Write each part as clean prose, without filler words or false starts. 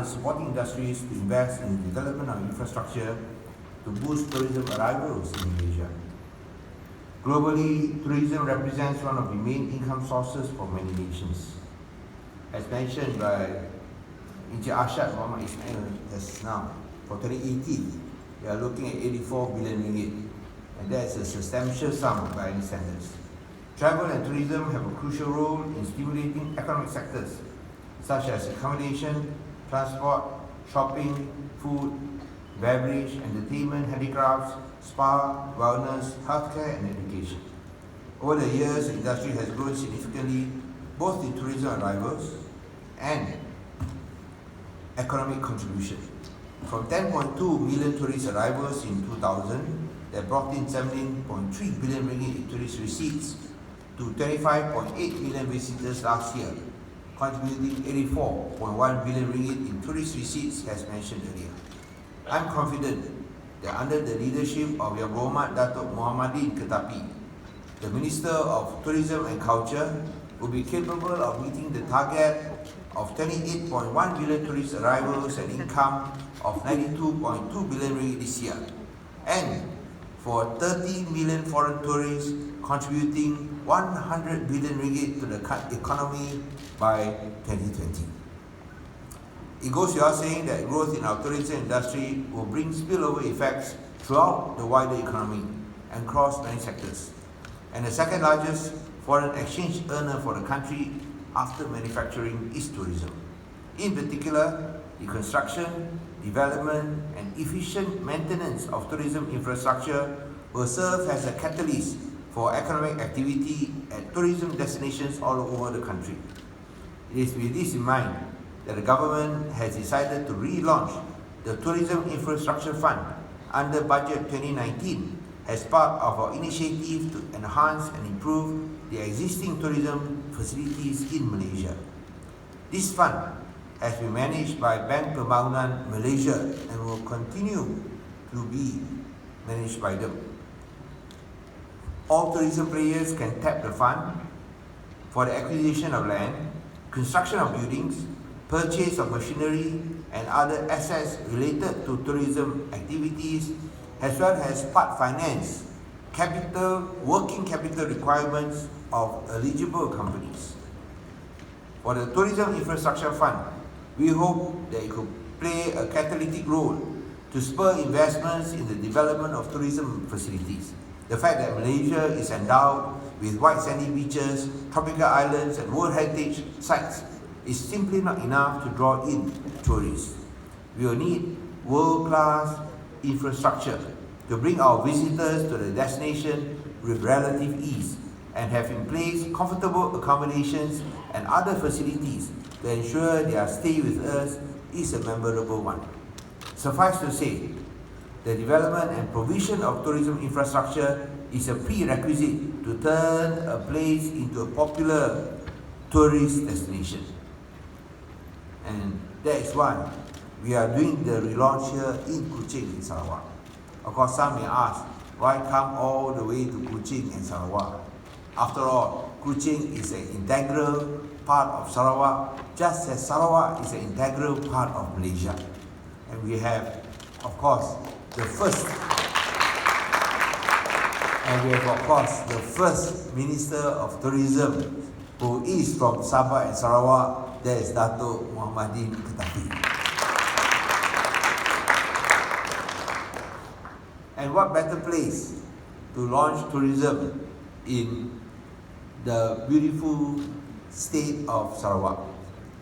charges supporting industries to invest in the development of infrastructure to boost tourism arrivals in Malaysia. Globally, tourism represents one of the main income sources for many nations. As mentioned by Encik Arshad Muhammad Ismail just now, for 2018, we are looking at 84 billion ringgit, and that's a substantial sum by any standards. Travel and tourism have a crucial role in stimulating economic sectors such as accommodation, transport, shopping, food, beverage, entertainment, handicrafts, spa, wellness, healthcare and education. Over the years, the industry has grown significantly both in tourism arrivals and economic contribution. From 10.2 million tourist arrivals in 2000 that brought in 17.3 billion ringgit in tourist receipts to 25.8 million visitors last year, contributing 84.1 billion ringgit in tourist receipts as mentioned earlier. I'm confident that under the leadership of Yang Berhormat Datuk Mohamaddin Ketapi, the Minister of Tourism and Culture will be capable of meeting the target of 28.1 billion tourist arrivals and income of 92.2 billion ringgit this year, and for 30 million foreign tourists contributing 100 billion ringgit to the economy by 2020. It goes without saying that growth in our tourism industry will bring spillover effects throughout the wider economy and across many sectors. And the second largest foreign exchange earner for the country after manufacturing is tourism. In particular, the construction, development and efficient maintenance of tourism infrastructure will serve as a catalyst for economic activity at tourism destinations all over the country. It is with this in mind that the government has decided to relaunch the Tourism Infrastructure Fund under Budget 2019 as part of our initiative to enhance and improve the existing tourism facilities in Malaysia. This fund has been managed by Bank Pembangunan Malaysia and will continue to be managed by them. All tourism players can tap the fund for the acquisition of land, construction of buildings, purchase of machinery and other assets related to tourism activities, as well as part finance, working capital requirements of eligible companies. For the Tourism Infrastructure Fund, we hope that it could play a catalytic role to spur investments in the development of tourism facilities. The fact that Malaysia is endowed with white sandy beaches, tropical islands and World Heritage sites is simply not enough to draw in tourists. We will need world-class infrastructure to bring our visitors to the destination with relative ease and have in place comfortable accommodations and other facilities to ensure their stay with us is a memorable one. Suffice to say, the development and provision of tourism infrastructure is a prerequisite to turn a place into a popular tourist destination. And that is why we are doing the relaunch here in KUCHING in Sarawak. Of course, some may ask, why come all the way to KUCHING and Sarawak? After all, KUCHING is an integral part of Sarawak, just as Sarawak is an integral part of Malaysia. And we have, of course, the first Minister of Tourism who is from Sabah and Sarawak, that is Datuk Mohamaddin Ketapi. And what better place to launch tourism in the beautiful state of Sarawak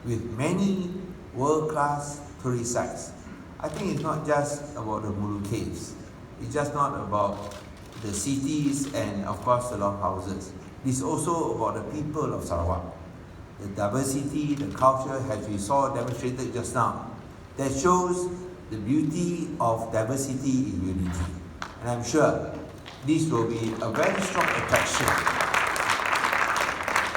with many world-class tourist sites. I think it's not just about the Mulu Caves. It's just not about the cities and of course the longhouses. It's also about the people of Sarawak. The diversity, the culture, as we saw demonstrated just now, that shows the beauty of diversity in unity. And I'm sure this will be a very strong attraction.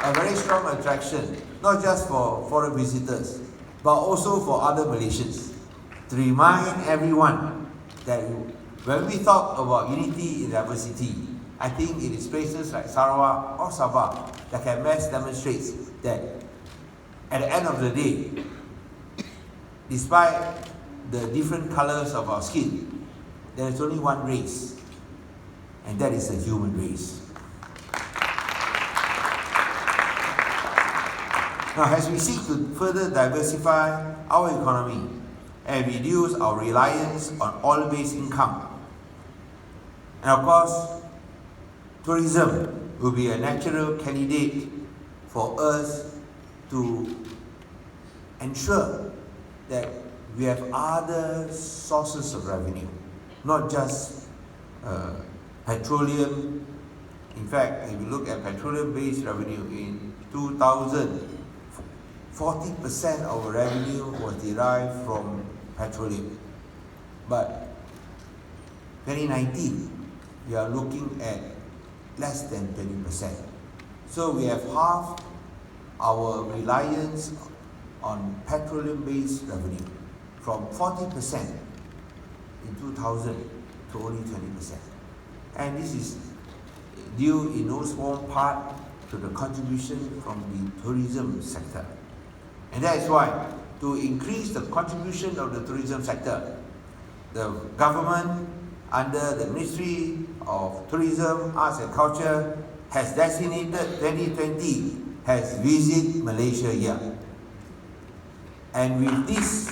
A very strong attraction, not just for foreign visitors, but also for other Malaysians. To remind everyone that when we talk about unity in diversity, I think it is places like Sarawak or Sabah that can best demonstrate that at the end of the day, despite the different colors of our skin, there is only one race, and that is the human race. Now, as we seek to further diversify our economy and reduce our reliance on oil-based income, and of course, tourism will be a natural candidate for us to ensure that we have other sources of revenue, not just petroleum. In fact, if you look at petroleum-based revenue in 2000, 40% of our revenue was derived from petroleum. But 2019, we are looking at less than 20%. So we have halved our reliance on petroleum-based revenue from 40% in 2000 to only 20%. And this is due in no small part to the contribution from the tourism sector. And that is why, to increase the contribution of the tourism sector, the government under the Ministry of Tourism, Arts and Culture has designated 2020 as Visit Malaysia Year. And with this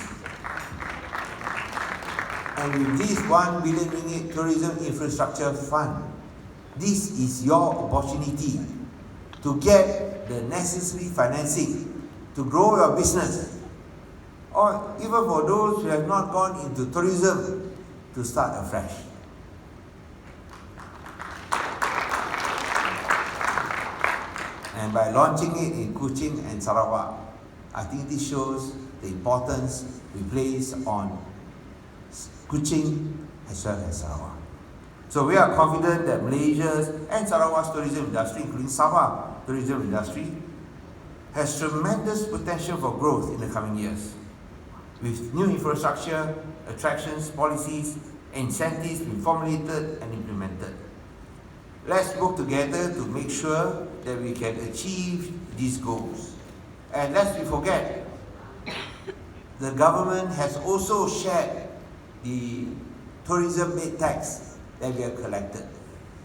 1 billion ringgit tourism infrastructure fund, this is your opportunity to get the necessary financing to grow your business, or even for those who have not gone into tourism, to start afresh. And by launching it in Kuching and Sarawak, I think this shows the importance we place on Kuching as well as Sarawak. So we are confident that Malaysia's and Sarawak's tourism industry, including Sabah tourism industry, has tremendous potential for growth in the coming years. With new infrastructure, attractions, policies, and incentives being formulated and implemented. Let's work together to make sure that we can achieve these goals. And lest we forget, the government has also shared the tourism-made tax that we have collected.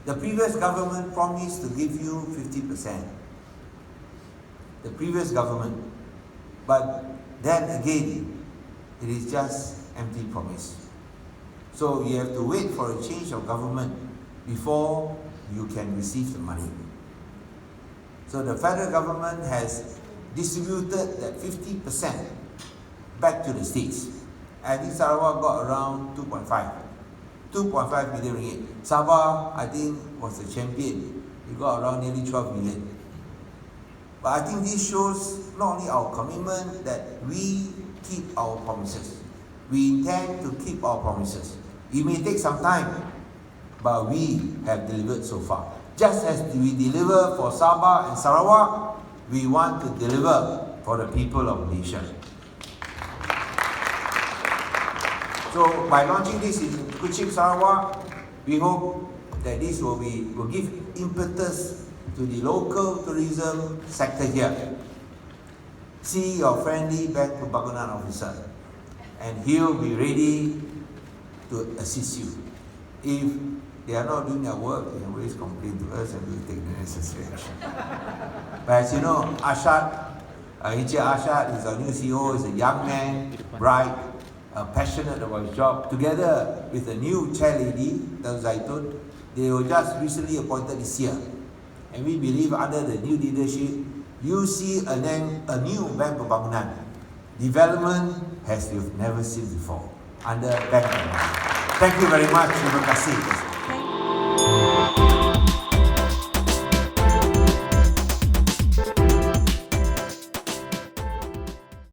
The previous government promised to give you 50%. The previous government, but then again, it is just empty promise. So you have to wait for a change of government before you can receive the money. So the federal government has distributed that 50% back to the states. I think Sarawak got around 2.5 million ringgit. Sabah, I think, was the champion. It got around nearly 12 million. But I think this shows not only our commitment that we keep our promises. We intend to keep our promises. It may take some time, but we have delivered so far. Just as we deliver for Sabah and Sarawak, we want to deliver for the people of Malaysia. So by launching this in Kuching, Sarawak, we hope that this will give impetus to the local tourism sector here. See your friendly bank pembangunan officer, and he'll be ready to assist you. If they are not doing their work, they can always complain to us and we'll take the necessary action. But as you know, Encik Ashad is our new CEO, is a young man, bright, passionate about his job. Together with a new chair lady, Datuk Zaitun, they were just recently appointed this year. And we believe under the new leadership, you see a new bank pembangunan. Development as you've never seen before under bank pembangunan. Thank you very much. Terima kasih.